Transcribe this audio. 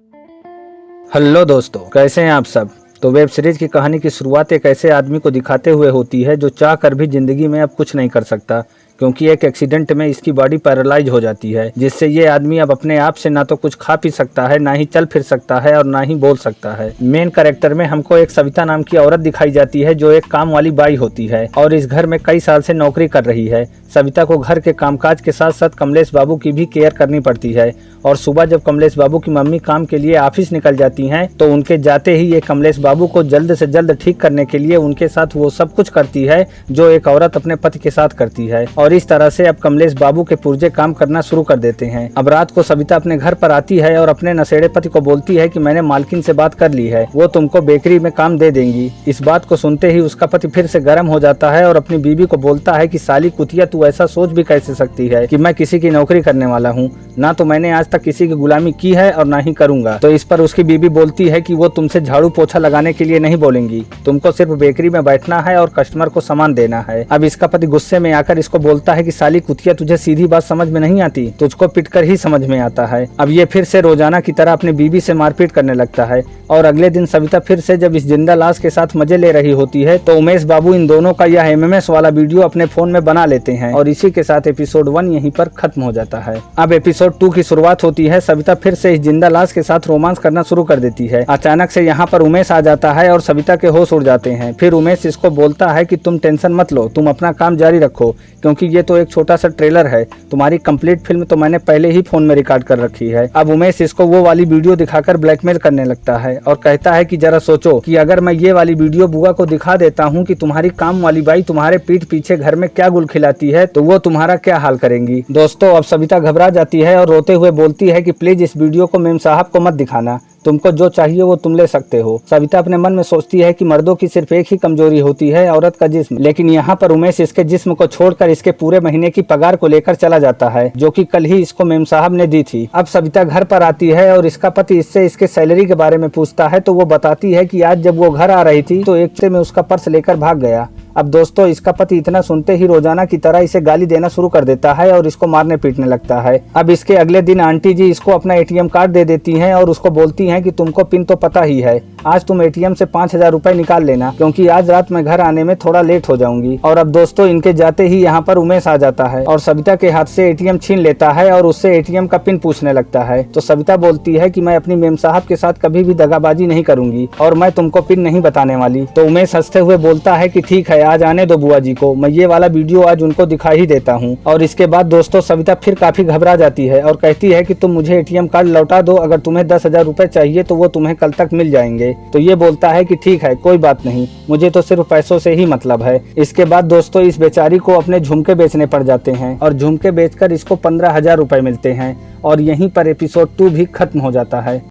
Hello दोस्तों, कैसे हैं आप सब। तो वेब सीरीज की कहानी की शुरुआत एक ऐसे आदमी को दिखाते हुए होती है जो चाह कर भी जिंदगी में अब कुछ नहीं कर सकता, क्योंकि एक एक्सीडेंट में इसकी बॉडी पैरालाइज हो जाती है, जिससे ये आदमी अब अपने आप से ना तो कुछ खा पी सकता है, ना ही चल फिर सकता है और ना ही बोल सकता है। मेन कैरेक्टर में हमको एक सविता नाम की औरत दिखाई जाती है जो एक काम वाली बाई होती है और इस घर में कई साल से नौकरी कर रही है। सविता को घर के कामकाज के साथ साथ कमलेश बाबू की भी केयर करनी पड़ती है और सुबह जब कमलेश बाबू की मम्मी काम के लिए ऑफिस निकल जाती हैं तो उनके जाते ही ये कमलेश बाबू को जल्द से जल्द ठीक करने के लिए उनके साथ वो सब कुछ करती है जो एक औरत अपने पति के साथ करती है। और इस तरह से अब कमलेश बाबू के पुर्जे काम करना शुरू कर देते हैं। अब रात को सविता अपने घर पर आती है और अपने नशेड़े पति को बोलती है कि मैंने मालकिन से बात कर ली है, वो तुमको बेकरी में काम दे देंगी। इस बात को सुनते ही उसका पति फिर से गर्म हो जाता है और अपनी बीवी को बोलता है कि साली कुतिया, तू ऐसा सोच भी कैसे सकती है कि मैं किसी की नौकरी करने वाला हूँ। ना तो मैंने आज तक किसी की गुलामी की है और ना ही करूंगा। तो इस पर उसकी बीवी बोलती है कि वो तुमसे झाड़ू पोछा लगाने के लिए नहीं बोलेंगी, तुमको सिर्फ बेकरी में बैठना है और कस्टमर को सामान देना है। अब इसका पति गुस्से में आकर इसको बोलता है कि साली कुतिया, तुझे सीधी बात समझ में नहीं आती, तुझको पिटकर ही समझ में आता है। अब ये फिर से रोजाना की तरह अपनी बीवी से मारपीट करने लगता है और अगले दिन सविता फिर से जब इस जिंदा लाश के साथ मजे ले रही होती है तो उमेश बाबू इन दोनों का यह एमएमएस वाला वीडियो अपने फोन में बना लेते हैं और इसी के साथ एपिसोड 1 यहीं पर खत्म हो जाता है। अब एपिसोड 2 की शुरुआत होती है। सविता फिर से इस जिंदा लाश के साथ रोमांस करना शुरू कर देती है। अचानक से यहाँ पर उमेश आ जाता है और सविता के होश उड़ जाते हैं। फिर उमेश इसको बोलता है कि तुम टेंशन मत लो, तुम अपना काम जारी रखो, क्योंकि ये तो एक छोटा सा ट्रेलर है, तुम्हारी कंप्लीट फिल्म तो मैंने पहले ही फोन में रिकॉर्ड कर रखी है। अब उमेश इसको वो वाली वीडियो दिखाकर ब्लैकमेल करने लगता है और कहता है कि जरा सोचो कि अगर मैं ये वाली वीडियो बुआ को दिखा देता हूँ कि तुम्हारी काम वाली बाई तुम्हारे पीठ पीछे घर में क्या गुल खिलाती है तो वो तुम्हारा क्या हाल करेंगी। दोस्तों, अब सविता घबरा जाती है और रोते हुए बोलती है कि प्लीज इस वीडियो को मेम साहब को मत दिखाना, तुमको जो चाहिए वो तुम ले सकते हो। सविता अपने मन में सोचती है कि मर्दों की सिर्फ एक ही कमजोरी होती है, औरत का जिस्म, लेकिन यहाँ पर उमेश इसके जिस्म को छोड़कर इसके पूरे महीने की पगार को लेकर चला जाता है जो कि कल ही इसको मेम साहब ने दी थी। अब सविता घर पर आती है और इसका पति इससे इसके सैलरी के बारे में पूछता है तो वो बताती है कि आज जब वो घर आ रही थी तो एक से में उसका पर्स लेकर भाग गया। अब दोस्तों, इसका पति इतना सुनते ही रोजाना की तरह इसे गाली देना शुरू कर देता है और इसको मारने पीटने लगता है। अब इसके अगले दिन आंटी जी इसको अपना एटीएम कार्ड दे देती हैं और उसको बोलती हैं कि तुमको पिन तो पता ही है, आज तुम एटीएम से 5000 रुपए निकाल लेना, क्योंकि आज रात मैं घर आने में थोड़ा लेट हो जाऊंगी। और अब दोस्तों, इनके जाते ही यहाँ पर उमेश आ जाता है और सविता के हाथ से एटीएम छीन लेता है और उससे एटीएम का पिन पूछने लगता है। तो सविता बोलती है कि मैं अपनी मेम साहब के साथ कभी भी दगाबाजी नहीं करूंगी और मैं तुमको पिन नहीं बताने वाली। तो उमेश हंसते हुए बोलता है कि ठीक है, आज आने दो बुआ जी को, मैं ये वाला वीडियो आज उनको दिखा ही देता हूँ। और इसके बाद दोस्तों, सविता फिर काफी घबरा जाती है और कहती है कि तुम मुझे एटीएम कार्ड लौटा दो, अगर तुम्हें 10,000 रुपए चाहिए तो वो तुम्हें कल तक मिल जाएंगे। तो ये बोलता है कि ठीक है, कोई बात नहीं, मुझे तो सिर्फ पैसों से ही मतलब है। इसके बाद दोस्तों, इस बेचारी को अपने झुमके बेचने पड़ जाते हैं और झुमके बेचकर इसको 15,000 रुपए मिलते हैं और यहीं पर एपिसोड 2 भी खत्म हो जाता है।